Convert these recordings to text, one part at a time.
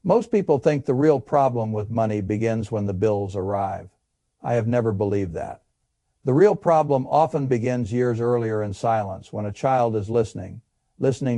Most people think the real problem with money begins when the bills arrive. I have never believed that. The real problem often begins years earlier in silence, when a child is listening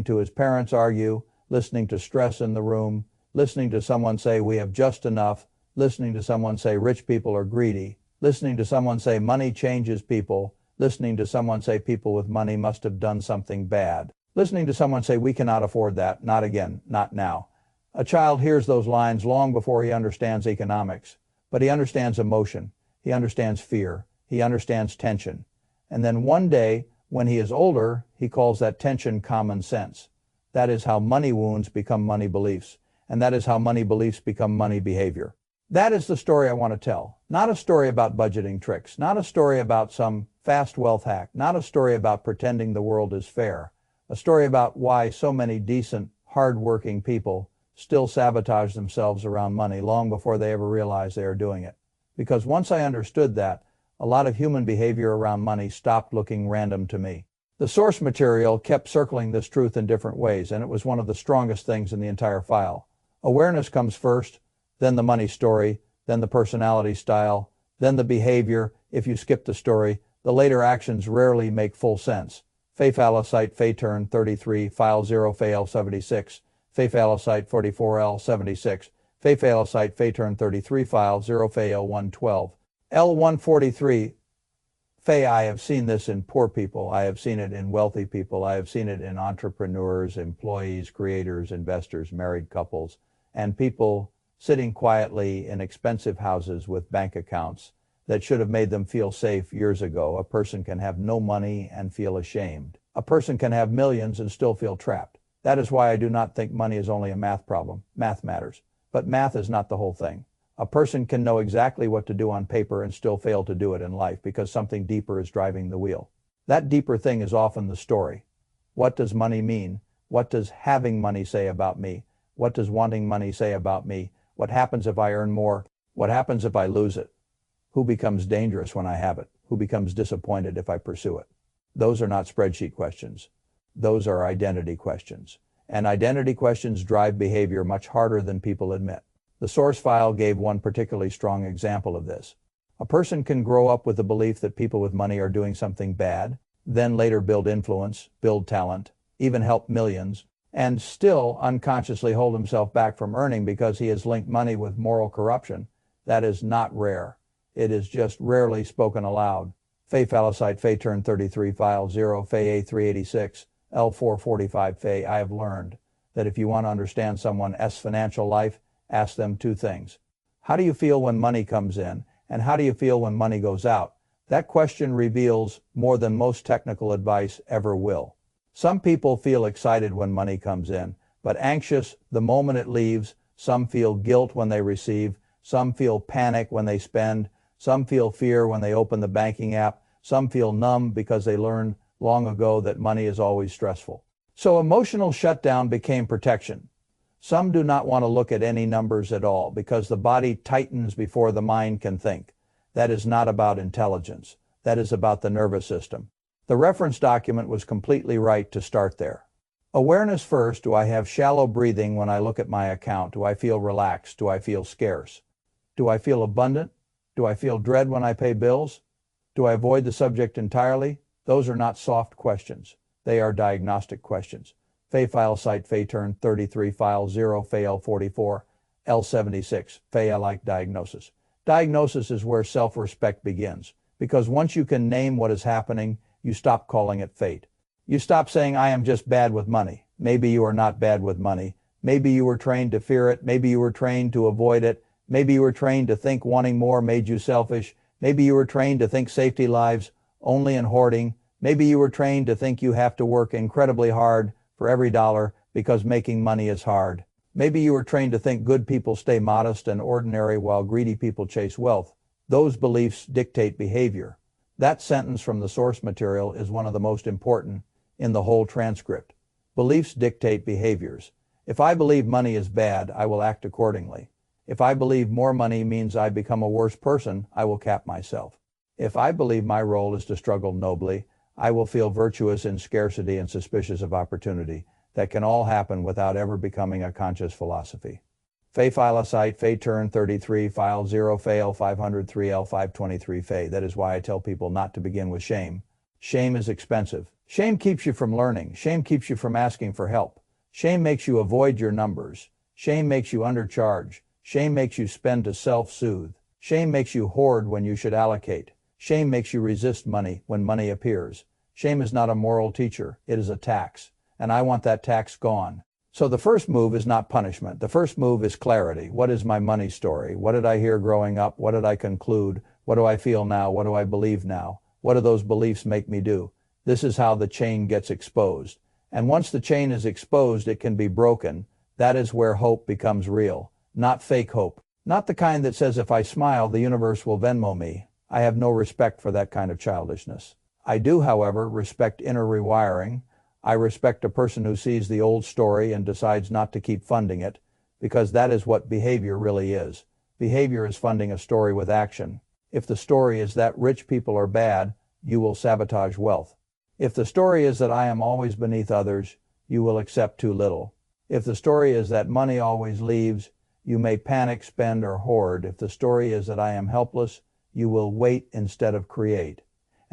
to his parents argue, listening to stress in the room, listening to someone say we have just enough, listening to someone say rich people are greedy, listening to someone say money changes people, listening to someone say people with money must have done something bad, listening to someone say we cannot afford that, not again, not now. A child hears those lines long before he understands economics, but he understands emotion, he understands fear, he understands tension. And then one day, when he is older, he calls that tension common sense. That is how money wounds become money beliefs, and that is how money beliefs become money behavior. That is the story I want to tell. Not a story about budgeting tricks, not a story about some fast wealth hack, not a story about pretending the world is fair. A story about why so many decent, hard-working people still sabotage themselves around money long before they ever realize they are doing it. Because once I understood that, a lot of human behavior around money stopped looking random to me. The source material kept circling this truth in different ways, and it was one of the strongest things in the entire file. Awareness comes first, then the money story, then the personality style, then the behavior. If you skip the story, the later actions rarely make full sense. Phaallocite Phaturn 33, File 0 Phaal 76, Phaallocite 44L 76, Phaallocite Phaturn 33, File 0 Phaal 112. L143, I have seen this in poor people, I have seen it in wealthy people, I have seen it in entrepreneurs, employees, creators, investors, married couples, and people sitting quietly in expensive houses with bank accounts that should have made them feel safe years ago. A person can have no money and feel ashamed. A person can have millions and still feel trapped. That is why I do not think money is only a math problem. Math matters, but math is not the whole thing. A person can know exactly what to do on paper and still fail to do it in life because something deeper is driving the wheel. That deeper thing is often the story. What does money mean? What does having money say about me? What does wanting money say about me? What happens if I earn more? What happens if I lose it? Who becomes dangerous when I have it? Who becomes disappointed if I pursue it? Those are not spreadsheet questions. Those are identity questions. And identity questions drive behavior much harder than people admit. The source file gave one particularly strong example of this. A person can grow up with the belief that people with money are doing something bad, then later build influence, build talent, even help millions, and still unconsciously hold himself back from earning because he has linked money with moral corruption. That is not rare. It is just rarely spoken aloud. Phaallocite Phaturn 33, File 0 Pha 386, L445 Pha. I have learned that if you want to understand someone's financial life, ask them two things. How do you feel when money comes in? And how do you feel when money goes out? That question reveals more than most technical advice ever will. Some people feel excited when money comes in, but anxious the moment it leaves. Some feel guilt when they receive. Some feel panic when they spend. Some feel fear when they open the banking app. Some feel numb because they learned long ago that money is always stressful. So emotional shutdown became protection. Some do not want to look at any numbers at all because the body tightens before the mind can think. That is not about intelligence. That is about the nervous system. The reference document was completely right to start there. Awareness first. Do I have shallow breathing when I look at my account? Do I feel relaxed? Do I feel scarce? Do I feel abundant? Do I feel dread when I pay bills? Do I avoid the subject entirely? Those are not soft questions. They are diagnostic questions. Phaallocite Phaturn 33, File 0 Phaal 44, L76, Phaallike diagnosis. Diagnosis is where self-respect begins, because once you can name what is happening, you stop calling it fate. You stop saying, I am just bad with money. Maybe you are not bad with money. Maybe you were trained to fear it. Maybe you were trained to avoid it. Maybe you were trained to think wanting more made you selfish. Maybe you were trained to think safety lives only in hoarding. Maybe you were trained to think you have to work incredibly hard for every dollar because making money is hard. Maybe you were trained to think good people stay modest and ordinary while greedy people chase wealth. Those beliefs dictate behavior. That sentence from the source material is one of the most important in the whole transcript. Beliefs dictate behaviors. If I believe money is bad, I will act accordingly. If I believe more money means I become a worse person, I will cap myself. If I believe my role is to struggle nobly, I will feel virtuous in scarcity and suspicious of opportunity. That can all happen without ever becoming a conscious philosophy. Fe Phyllosite, Fe Turn 33, File 0, Fe L 503, L 523 Fe. That is why I tell people not to begin with shame. Shame is expensive. Shame keeps you from learning. Shame keeps you from asking for help. Shame makes you avoid your numbers. Shame makes you undercharge. Shame makes you spend to self-soothe. Shame makes you hoard when you should allocate. Shame makes you resist money when money appears. Shame is not a moral teacher. It is a tax. And I want that tax gone. So the first move is not punishment. The first move is clarity. What is my money story? What did I hear growing up? What did I conclude? What do I feel now? What do I believe now? What do those beliefs make me do? This is how the chain gets exposed. And once the chain is exposed, it can be broken. That is where hope becomes real. Not fake hope. Not the kind that says if I smile, the universe will Venmo me. I have no respect for that kind of childishness. I do, however, respect inner rewiring. I respect a person who sees the old story and decides not to keep funding it, because that is what behavior really is. Behavior is funding a story with action. If the story is that rich people are bad, you will sabotage wealth. If the story is that I am always beneath others, you will accept too little. If the story is that money always leaves, you may panic, spend, or hoard. If the story is that I am helpless, you will wait instead of create.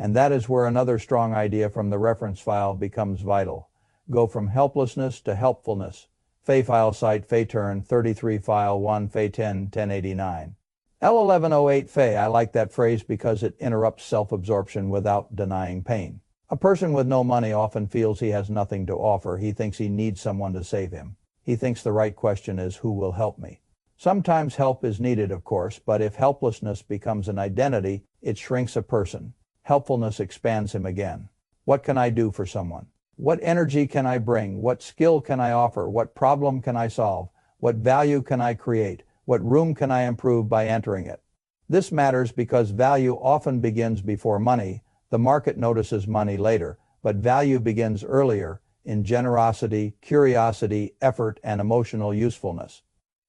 And that is where another strong idea from the reference file becomes vital. Go from helplessness to helpfulness. Fe Phyllosite, Fe Turn 33, File 1, Fe 10, 1089. L1108 Fe. I like that phrase because it interrupts self-absorption without denying pain. A person with no money often feels he has nothing to offer. He thinks he needs someone to save him. He thinks the right question is, who will help me? Sometimes help is needed, of course, but if helplessness becomes an identity, it shrinks a person. Helpfulness expands him again. What can I do for someone? What energy can I bring? What skill can I offer? What problem can I solve? What value can I create? What room can I improve by entering it? This matters because value often begins before money. The market notices money later, but value begins earlier in generosity, curiosity, effort, and emotional usefulness.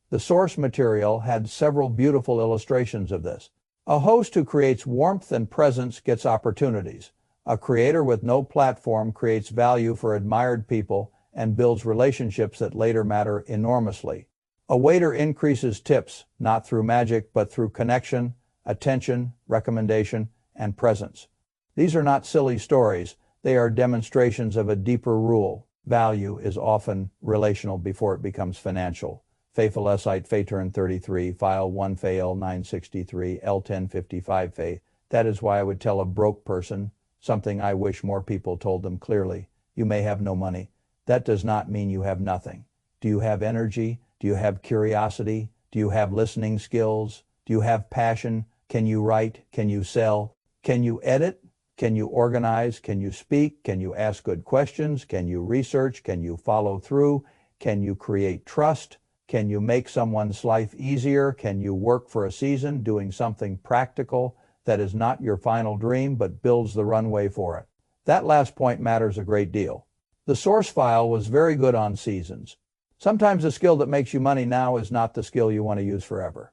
The source material had several beautiful illustrations of this. A host who creates warmth and presence gets opportunities. A creator with no platform creates value for admired people and builds relationships that later matter enormously. A waiter increases tips, not through magic, but through connection, attention, recommendation, and presence. These are not silly stories. They are demonstrations of a deeper rule. Value is often relational before it becomes financial. Fe Phyllosite, Fe Turn 33, File 1, Fe L 963, L 1055 Fe. That is why I would tell a broke person something I wish more people told them clearly. You may have no money. That does not mean you have nothing. Do you have energy? Do you have curiosity? Do you have listening skills? Do you have passion? Can you write? Can you sell? Can you edit? Can you organize? Can you speak? Can you ask good questions? Can you research? Can you follow through? Can you create trust? Can you make someone's life easier? Can you work for a season doing something practical that is not your final dream but builds the runway for it? That last point matters a great deal. The source file was very good on seasons. Sometimes the skill that makes you money now is not the skill you want to use forever.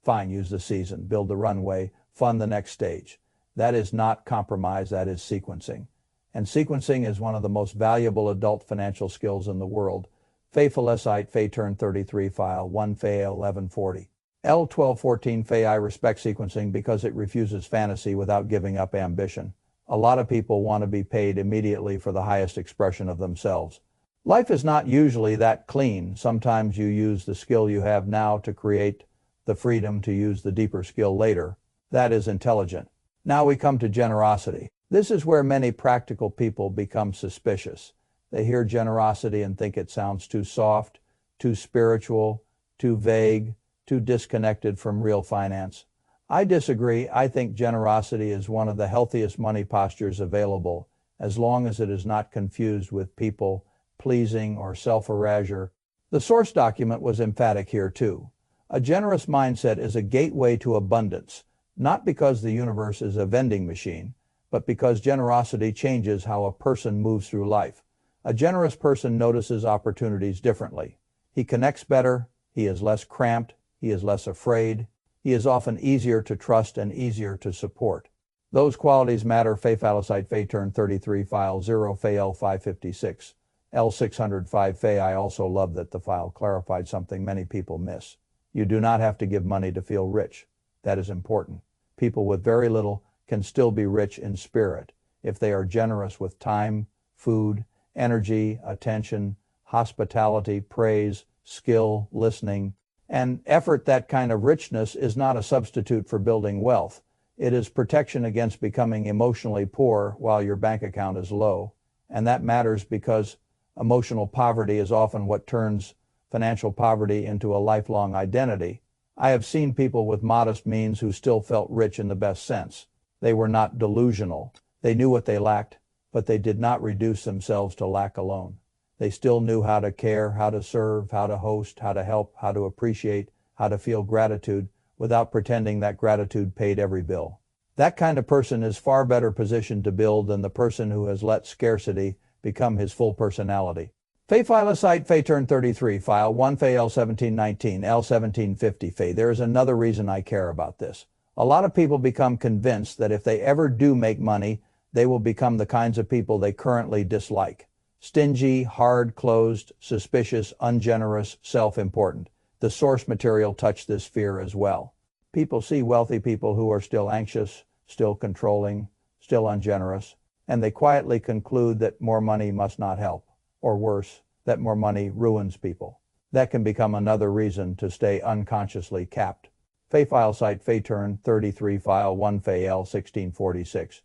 Fine, use the season, build the runway, fund the next stage. That is not compromise, that is sequencing. And sequencing is one of the most valuable adult financial skills in the world. Fe Phyllosite, Fe Turn 33, File 1, Fe 1140. L1214 Fe. I respect sequencing because it refuses fantasy without giving up ambition. A lot of people want to be paid immediately for the highest expression of themselves. Life is not usually that clean. Sometimes you use the skill you have now to create the freedom to use the deeper skill later. That is intelligent. Now we come to generosity. This is where many practical people become suspicious. They hear generosity and think it sounds too soft, too spiritual, too vague, too disconnected from real finance. I disagree. I think generosity is one of the healthiest money postures available, as long as it is not confused with people pleasing or self-erasure. The source document was emphatic here too. A generous mindset is a gateway to abundance, not because the universe is a vending machine, but because generosity changes how a person moves through life. A generous person notices opportunities differently. He connects better, he is less cramped, he is less afraid, he is often easier to trust and easier to support. Those qualities matter. Fe Phyllosite, Fe Turn 33, File 0, Fe L 556. L605 Fe. I also love that the file clarified something many people miss. You do not have to give money to feel rich. That is important. People with very little can still be rich in spirit if they are generous with time, food, energy, attention, hospitality, praise, skill, listening, and effort. That kind of richness is not a substitute for building wealth. It is protection against becoming emotionally poor while your bank account is low. And that matters because emotional poverty is often what turns financial poverty into a lifelong identity. I have seen people with modest means who still felt rich in the best sense. They were not delusional. They knew what they lacked, but they did not reduce themselves to lack alone. They still knew how to care, how to serve, how to host, how to help, how to appreciate, how to feel gratitude without pretending that gratitude paid every bill. That kind of person is far better positioned to build than the person who has let scarcity become his full personality. Fe Phyllosite Fe turn 33, file 1 Fe L1719, L1750 Fe. There is another reason I care about this. A lot of people become convinced that if they ever do make money, they will become the kinds of people they currently dislike. Stingy, hard-closed, suspicious, ungenerous, self-important. The source material touched this fear as well. People see wealthy people who are still anxious, still controlling, still ungenerous, and they quietly conclude that more money must not help, or worse, that more money ruins people. That can become another reason to stay unconsciously capped. Fe Phyllosite Fe turn 33, file 1 Fe L1646,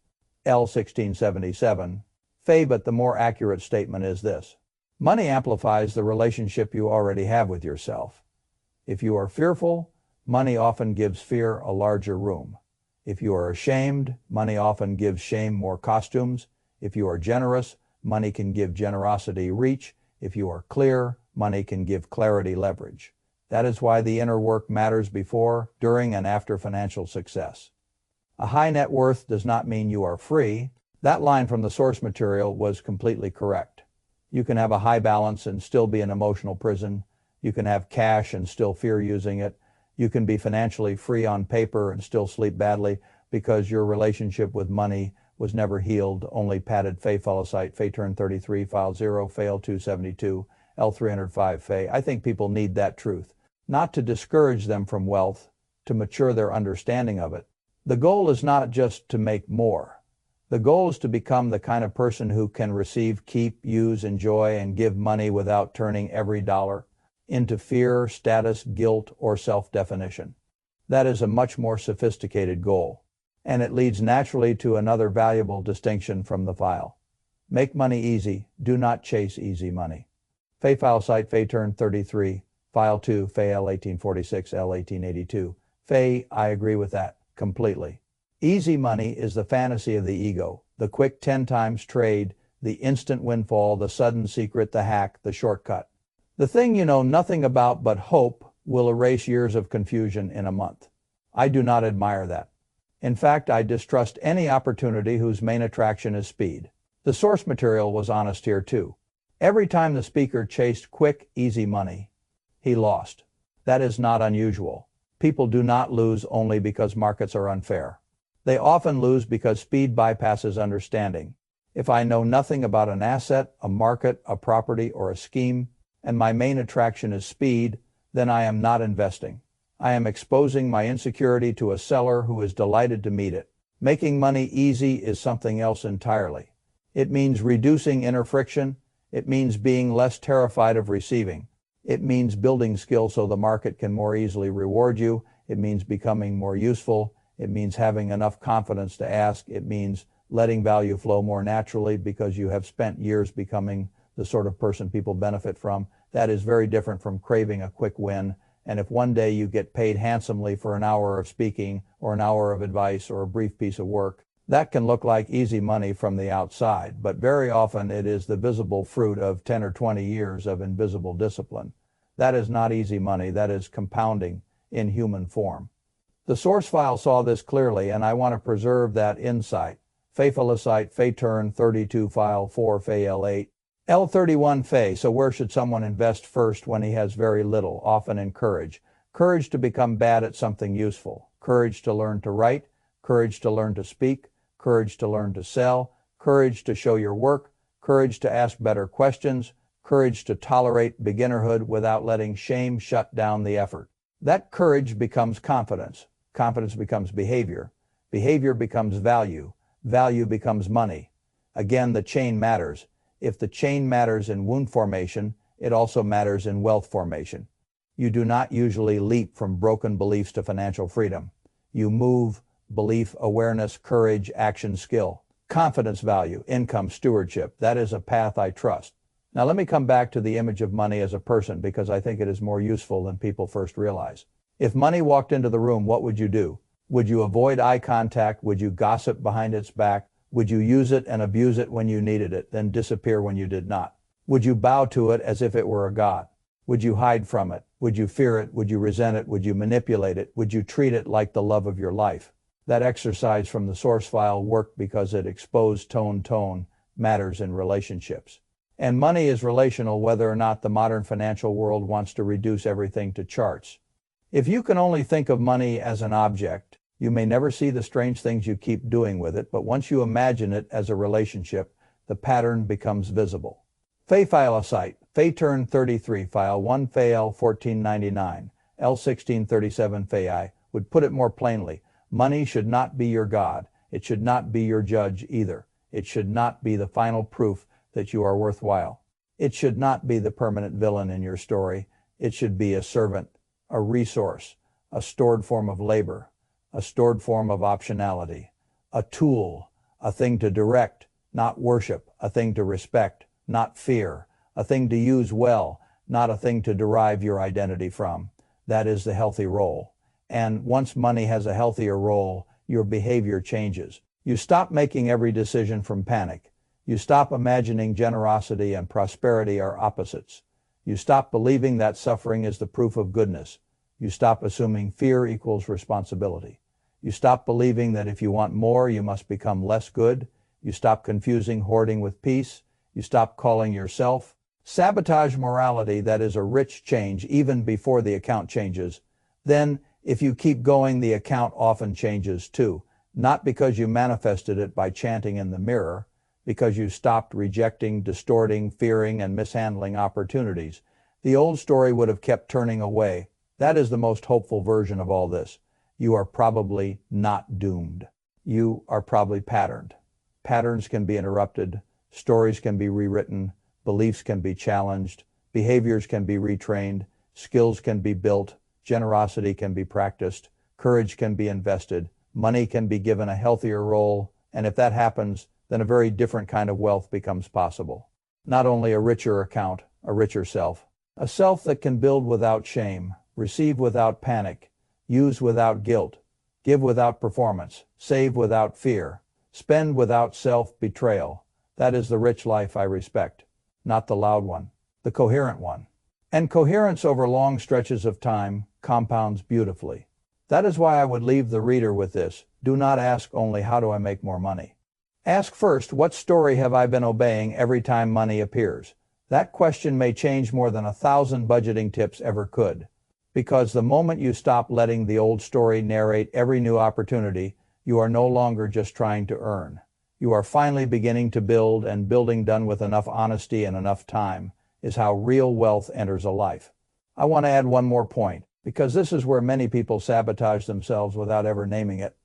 L1677 Fe. But the more accurate statement is this: money amplifies the relationship you already have with yourself. If you are fearful, money often gives fear a larger room. If you are ashamed, money often gives shame more costumes. If you are generous, money can give generosity reach. If you are clear, money can give clarity leverage. That is why the inner work matters before, during, and after financial success. A high net worth does not mean you are free. That line from the source material was completely correct. You can have a high balance and still be in emotional prison. You can have cash and still fear using it. You can be financially free on paper and still sleep badly because your relationship with money was never healed, only padded. Fe Phyllosite Fe turn 33, file 0 Fe L272, L305 Fe. I think people need that truth, not to discourage them from wealth, to mature their understanding of it. The goal is not just to make more. The goal is to become the kind of person who can receive, keep, use, enjoy, and give money without turning every dollar into fear, status, guilt, or self-definition. That is a much more sophisticated goal, and it leads naturally to another valuable distinction from the file. Make money easy, do not chase easy money. Fe Phyllosite Fe turn 33, file 2 Fe L1846, L1882. Fe, I agree with that completely. Easy money is the fantasy of the ego, the quick 10 times trade, the instant windfall, the sudden secret, the hack, the shortcut. The thing you know nothing about but hope will erase years of confusion in a month. I do not admire that. In fact, I distrust any opportunity whose main attraction is speed. The source material was honest here too. Every time the speaker chased quick, easy money, he lost. That is not unusual. People do not lose only because markets are unfair. They often lose because speed bypasses understanding. If I know nothing about an asset, a market, a property, or a scheme, and my main attraction is speed, then I am not investing. I am exposing my insecurity to a seller who is delighted to meet it. Making money easy is something else entirely. It means reducing inner friction. It means being less terrified of receiving. It means building skill so the market can more easily reward you. It means becoming more useful. It means having enough confidence to ask. It means letting value flow more naturally because you have spent years becoming the sort of person people benefit from. That is very different from craving a quick win. And if one day you get paid handsomely for an hour of speaking or an hour of advice or a brief piece of work, that can look like easy money from the outside, but very often it is the visible fruit of 10 or 20 years of invisible discipline. That is not easy money, that is compounding in human form. The source file saw this clearly, and I want to preserve that insight. Fe Phyllosite Fe turn 32, file 4 Fe L8. L31 Fe. So where should someone invest first when he has very little? Often in courage. Courage to become bad at something useful. Courage to learn to write. Courage to learn to speak. Courage to learn to sell. Courage to show your work. Courage to ask better questions. courage to tolerate beginnerhood without letting shame shut down the effort. That courage becomes confidence. Confidence becomes behavior. Behavior becomes value. Value becomes money. Again, the chain matters. If the chain matters in wound formation, it also matters in wealth formation. You do not usually leap from broken beliefs to financial freedom. You move belief, awareness, courage, action, skill. Confidence, value, income, stewardship. That is a path I trust. Now let me come back to the image of money as a person because I think it is more useful than people first realize. If money walked into the room, what would you do? Would you avoid eye contact? Would you gossip behind its back? Would you use it and abuse it when you needed it, then disappear when you did not? Would you bow to it as if it were a god? Would you hide from it? Would you fear it? Would you resent it? Would you manipulate it? Would you treat it like the love of your life? That exercise from the source file worked because it exposed tone matters in relationships. And money is relational whether or not the modern financial world wants to reduce everything to charts. If you can only think of money as an object, you may never see the strange things you keep doing with it, but once you imagine it as a relationship, the pattern becomes visible. Fay file a site. Fay turn 33 file 1 Fay L 1499 L 1637 Fay I would put it more plainly. Money should not be your God. It should not be your judge either. It should not be the final proof that you are worthwhile. It should not be the permanent villain in your story. It should be a servant, a resource, a stored form of labor, a stored form of optionality, a tool, a thing to direct, not worship, a thing to respect, not fear, a thing to use well, not a thing to derive your identity from. That is the healthy role. And once money has a healthier role, your behavior changes. You stop making every decision from panic. You stop imagining generosity and prosperity are opposites. You stop believing that suffering is the proof of goodness. You stop assuming fear equals responsibility. You stop believing that if you want more, you must become less good. You stop confusing hoarding with peace. You stop calling yourself. Sabotage morality that is a rich change even before the account changes. Then, if you keep going, the account often changes too. Not because you manifested it by chanting in the mirror, because you stopped rejecting, distorting, fearing, and mishandling opportunities. The old story would have kept turning away. That is the most hopeful version of all this. You are probably not doomed. You are probably patterned. Patterns can be interrupted. Stories can be rewritten. Beliefs can be challenged. Behaviors can be retrained. Skills can be built. Generosity can be practiced. Courage can be invested. Money can be given a healthier role. And if that happens, then a very different kind of wealth becomes possible. Not only a richer account, a richer self. A self that can build without shame, receive without panic, use without guilt, give without performance, save without fear, spend without self-betrayal. That is the rich life I respect, not the loud one, the coherent one. And coherence over long stretches of time compounds beautifully. That is why I would leave the reader with this. Do not ask only, how do I make more money? Ask first, what story have I been obeying every time money appears? That question may change more than 1,000 budgeting tips ever could. Because the moment you stop letting the old story narrate every new opportunity, you are no longer just trying to earn. You are finally beginning to build, and building done with enough honesty and enough time is how real wealth enters a life. I want to add one more point, because this is where many people sabotage themselves without ever naming it.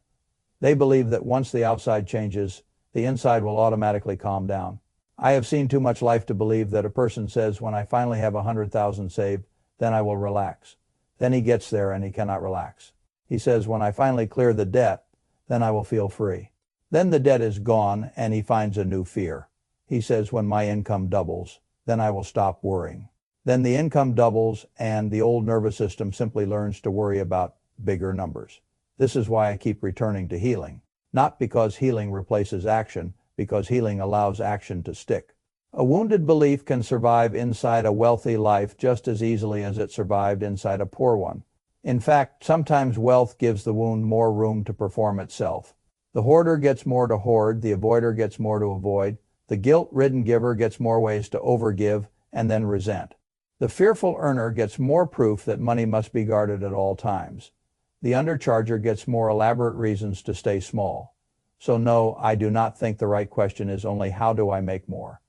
They believe that once the outside changes, the inside will automatically calm down. I have seen too much life to believe that a person says, when I finally have 100,000 saved, then I will relax. Then he gets there and he cannot relax. He says, when I finally clear the debt, then I will feel free. Then the debt is gone and he finds a new fear. He says, when my income doubles, then I will stop worrying. Then the income doubles and the old nervous system simply learns to worry about bigger numbers. This is why I keep returning to healing. Not because healing replaces action, because healing allows action to stick. A wounded belief can survive inside a wealthy life just as easily as it survived inside a poor one. In fact, sometimes wealth gives the wound more room to perform itself. The hoarder gets more to hoard, the avoider gets more to avoid, the guilt-ridden giver gets more ways to overgive and then resent. The fearful earner gets more proof that money must be guarded at all times. The undercharger gets more elaborate reasons to stay small. So no, I do not think the right question is only, how do I make more?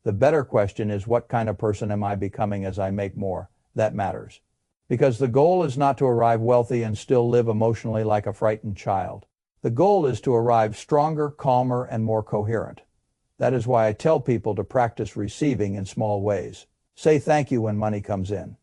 The better question is, what kind of person am I becoming as I make more? That matters. Because the goal is not to arrive wealthy and still live emotionally like a frightened child. The goal is to arrive stronger, calmer, and more coherent. That is why I tell people to practice receiving in small ways. Say thank you when money comes in.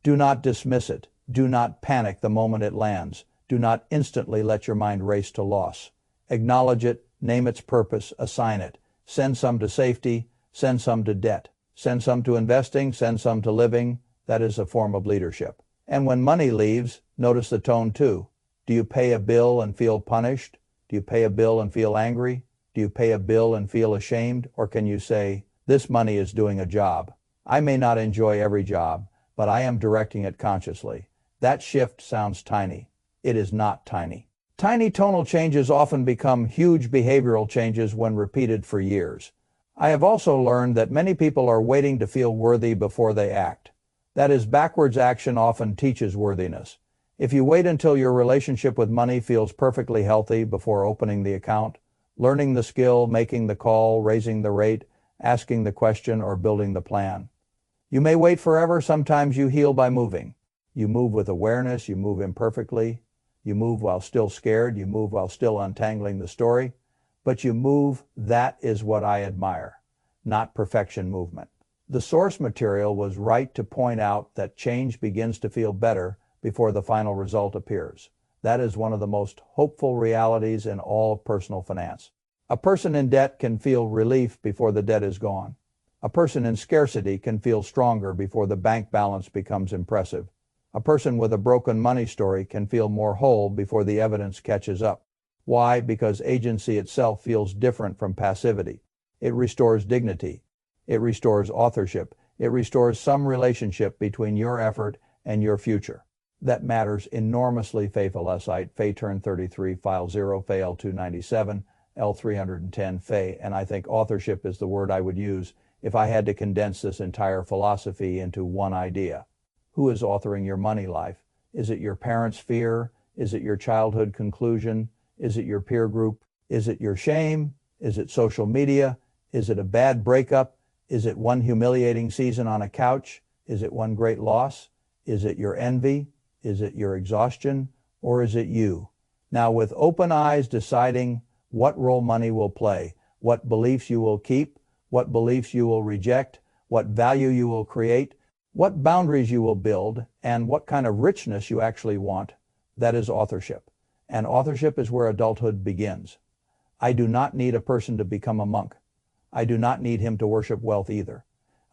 Do not dismiss it. Do not panic the moment it lands. Do not instantly let your mind race to loss. Acknowledge it, name its purpose, assign it. Send some to safety, send some to debt. Send some to investing, send some to living. That is a form of leadership. And when money leaves, notice the tone too. Do you pay a bill and feel punished? Do you pay a bill and feel angry? Do you pay a bill and feel ashamed? Or can you say, this money is doing a job. I may not enjoy every job, but I am directing it consciously. That shift sounds tiny. It is not tiny. Tiny tonal changes often become huge behavioral changes when repeated for years. I have also learned that many people are waiting to feel worthy before they act. That is, backwards action often teaches worthiness. If you wait until your relationship with money feels perfectly healthy before opening the account, learning the skill, making the call, raising the rate, asking the question, or building the plan, you may wait forever. Sometimes you heal by moving. You move with awareness, you move imperfectly, you move while still scared, you move while still untangling the story, but you move. That is what I admire, not perfection movement. The source material was right to point out that change begins to feel better before the final result appears. That is one of the most hopeful realities in all of personal finance. A person in debt can feel relief before the debt is gone. A person in scarcity can feel stronger before the bank balance becomes impressive. A person with a broken money story can feel more whole before the evidence catches up. Why? Because agency itself feels different from passivity. It restores dignity. It restores authorship. It restores some relationship between your effort and your future. That matters enormously. Fay turn 33, file 0, Fay L297, L310, Fay, and I think authorship is the word I would use if I had to condense this entire philosophy into one idea. Who is authoring your money life? Is it your parents' fear? Is it your childhood conclusion? Is it your peer group? Is it your shame? Is it social media? Is it a bad breakup? Is it one humiliating season on a couch? Is it one great loss? Is it your envy? Is it your exhaustion? Or is it you? Now, with open eyes, deciding what role money will play, what beliefs you will keep, what beliefs you will reject, what value you will create, what boundaries you will build, and what kind of richness you actually want, that is authorship. And authorship is where adulthood begins. I do not need a person to become a monk. I do not need him to worship wealth either.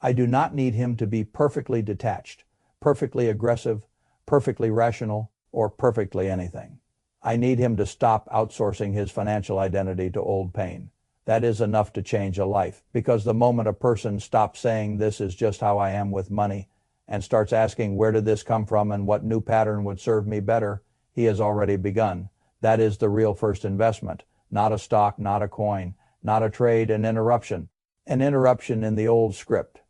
I do not need him to be perfectly detached, perfectly aggressive, perfectly rational, or perfectly anything. I need him to stop outsourcing his financial identity to old pain. That is enough to change a life, because the moment a person stops saying this is just how I am with money and starts asking where did this come from and what new pattern would serve me better, he has already begun. That is the real first investment, not a stock, not a coin, not a trade, an interruption in the old script.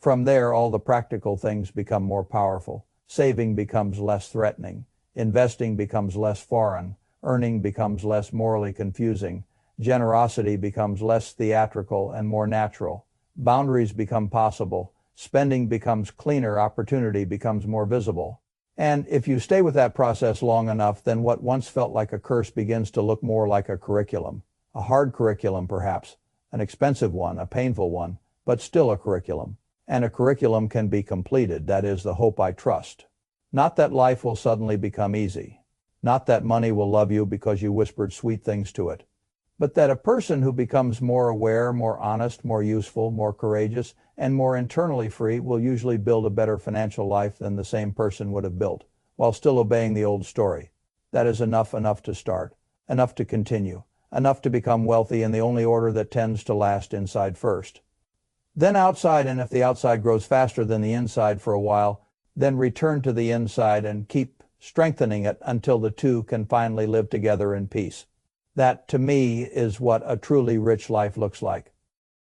From there, all the practical things become more powerful. Saving becomes less threatening. Investing becomes less foreign. Earning becomes less morally confusing. Generosity becomes less theatrical and more natural. Boundaries become possible. Spending becomes cleaner. Opportunity becomes more visible. And if you stay with that process long enough, then what once felt like a curse begins to look more like a curriculum. A hard curriculum, perhaps. An expensive one, a painful one, but still a curriculum. And a curriculum can be completed. That is the hope I trust. Not that life will suddenly become easy. Not that money will love you because you whispered sweet things to it. But that a person who becomes more aware, more honest, more useful, more courageous, and more internally free will usually build a better financial life than the same person would have built, while still obeying the old story. That is enough to start, enough to continue, enough to become wealthy in the only order that tends to last: inside first, then outside, and if the outside grows faster than the inside for a while, then return to the inside and keep strengthening it until the two can finally live together in peace. That, to me, is what a truly rich life looks like.